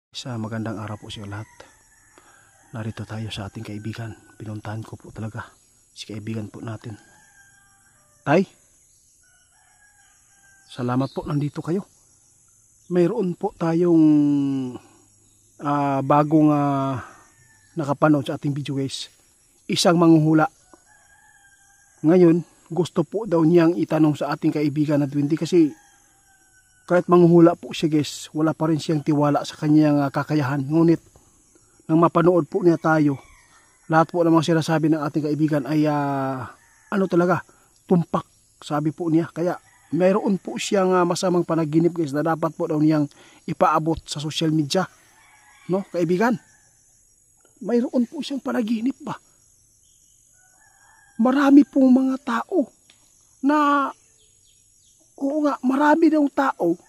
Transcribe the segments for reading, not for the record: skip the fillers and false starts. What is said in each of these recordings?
Sa magandang araw po sa lahat. Narito tayo sa ating kaibigan. Pinuntahan ko po talaga si kaibigan po natin. Tay, salamat po nandito kayo. Mayroon po tayong bagong nakapanood sa ating video guys. Isang manghuhula. Ngayon, gusto po daw niyang itanong sa ating kaibigan na Dwinty kasi kahit manghuhula po siya guys, wala pa rin siyang tiwala sa kanyang kakayahan. Ngunit, nang mapanood po niya tayo, lahat po ng mga sinasabi ng ating kaibigan ay talaga, tumpak, sabi po niya. Kaya, mayroon po siyang masamang panaginip guys na dapat po daw niyang ipaabot sa social media. No, kaibigan? Mayroon po siyang panaginip ba? Marami pong mga tao na oo nga, marami daw tao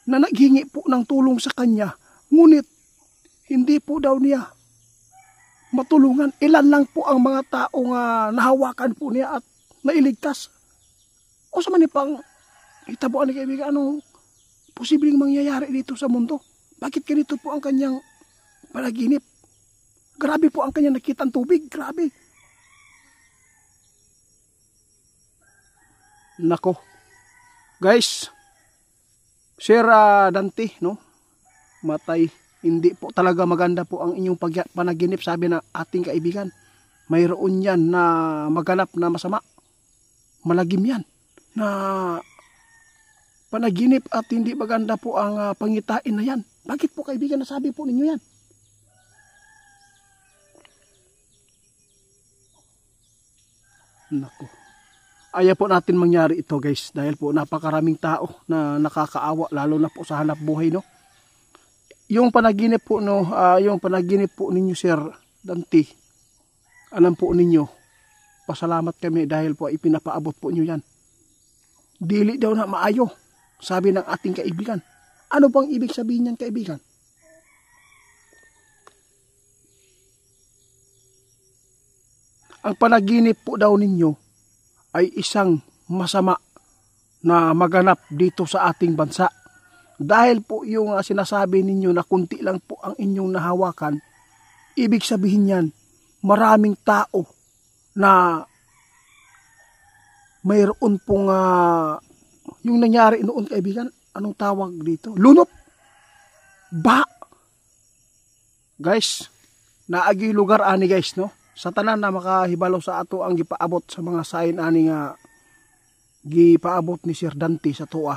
na naghingi po ng tulong sa kanya. Ngunit, hindi po daw niya matulungan. Ilan lang po ang mga taong nahawakan po niya at nailigtas. O sa manipang, itabuan ni kaibigan, anong posibleng mangyayari dito sa mundo? Bakit ganito po ang kanyang panaginip? Grabe po ang kanyang nakitang tubig. Grabe. Nako. Guys, Sir Dante, no? Matay. Hindi po talaga maganda po ang inyong panaginip, sabi ng ating kaibigan. Mayroon yan na maganap na masama. Malagim yan. Na panaginip at hindi maganda po ang pangitain na yan. Bakit po kaibigan nasabi po ninyo yan? Nako. Ayaw po natin mangyari ito guys dahil po napakaraming tao na nakakaawa lalo na po sa hanap buhay, no. Yung panaginip po ninyo Sir Dante, alam po ninyo, pasalamat kami dahil po ipinapaabot po niyo yan. Dili daw na maayo, sabi ng ating kaibigan. Ano bang ibig sabihin niyan, kaibigan? Ang panaginip po daw ninyo ay isang masama na maganap dito sa ating bansa. Dahil po yung sinasabi ninyo na kunti lang po ang inyong nahawakan, ibig sabihin yan, maraming tao na mayroon pong yung nangyari noon, kaibigan, anong tawag dito? Lunop! Ba! Guys, naagi lugar ani guys, no? Sa tanan na makahibalo sa ato ang gipaabot sa mga sain ani nga gipaabot ni Sir Dante sa tuwa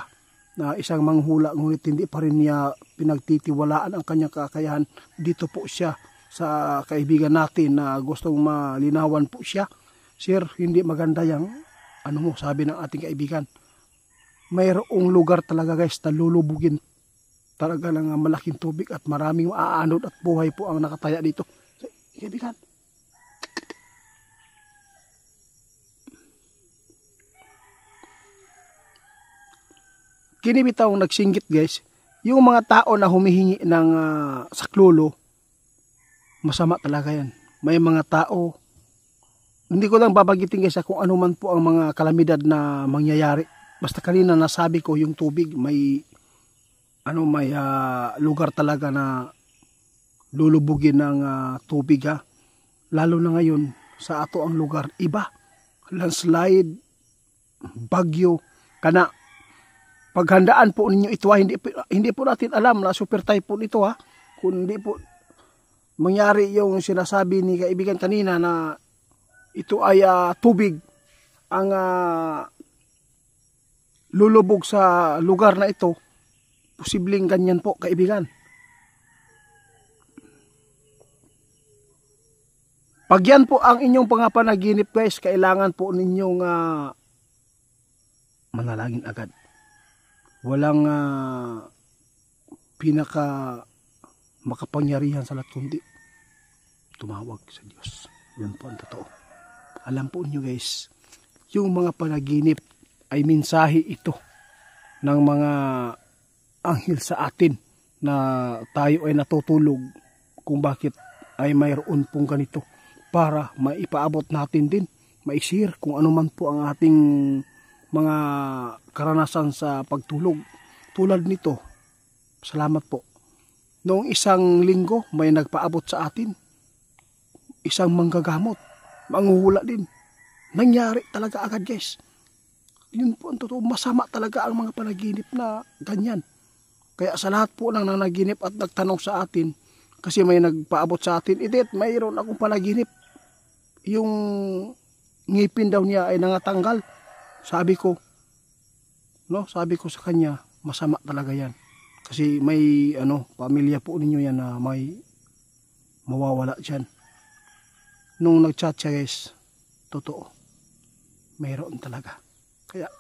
na isang manghula, ngunit hindi pa rin niya pinagtitiwalaan ang kanyang kakayahan. Dito po siya sa kaibigan natin na gustong malinawan po siya. Sir, hindi maganda yang sabi ng ating kaibigan. Mayroong lugar talaga guys na lulubugin talaga ng malaking tubig at maraming maaanod at buhay po ang nakataya dito. Kaibigan, kini bitaw nagsinggit guys, yung mga tao na humihingi ng saklolo, masama talaga yan. May mga tao, hindi ko lang babagitin guys kung ano man po ang mga kalamidad na mangyayari. Basta kanina nasabi ko yung tubig, may lugar talaga na lulubugin ng tubig ha. Lalo na ngayon sa ato ang lugar, iba. Landslide, bagyo, kana paghandaan po ninyo ito hindi po natin alam na super typhoon ito ha. Kung hindi po mangyari yung sinasabi ni kaibigan kanina na ito ay tubig ang lulubog sa lugar na ito, posibleng ganyan po kaibigan. Pag yan po ang inyong panaginip guys, kailangan po ninyong manalangin agad. Walang pinaka makapangyarihan sa lahat kundi tumawag sa Diyos. Yan po ang totoo. Alam po niyo guys, yung mga panaginip ay mensahe ito ng mga anghel sa atin na tayo ay natutulog kung bakit ay mayroon pong ganito para maipaabot natin din, maisir kung ano man po ang ating mga karanasan sa pagtulog. Tulad nito, salamat po. Noong isang linggo, may nagpaabot sa atin. Isang manggagamot. Manghuhula din. Nangyari talaga agad, guys. Yun po ang totoo. Masama talaga ang mga panaginip na ganyan. Kaya sa lahat po ng nanaginip at nagtanong sa atin, kasi may nagpaabot sa atin, Edith, mayroon akong panaginip. Yung ngipin daw niya ay nangatanggal. Sabi ko sa kanya, masama talaga yan. Kasi may pamilya po ninyo yan na may mawawala dyan. Nung nag-chat siya, guys, totoo. Mayroon talaga. Kaya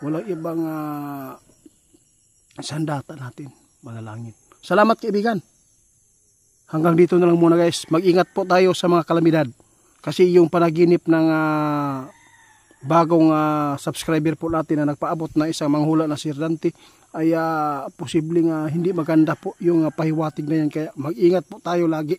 walang ibang sandata natin, manalangin. Salamat kaibigan. Hanggang dito na lang muna, guys. Mag-ingat po tayo sa mga kalamidad. Kasi yung panaginip ng bagong subscriber po natin na nagpaabot na isang manghula na si Dante ay posibleng hindi maganda po yung pahiwatig na yan. Kaya mag-ingat po tayo lagi.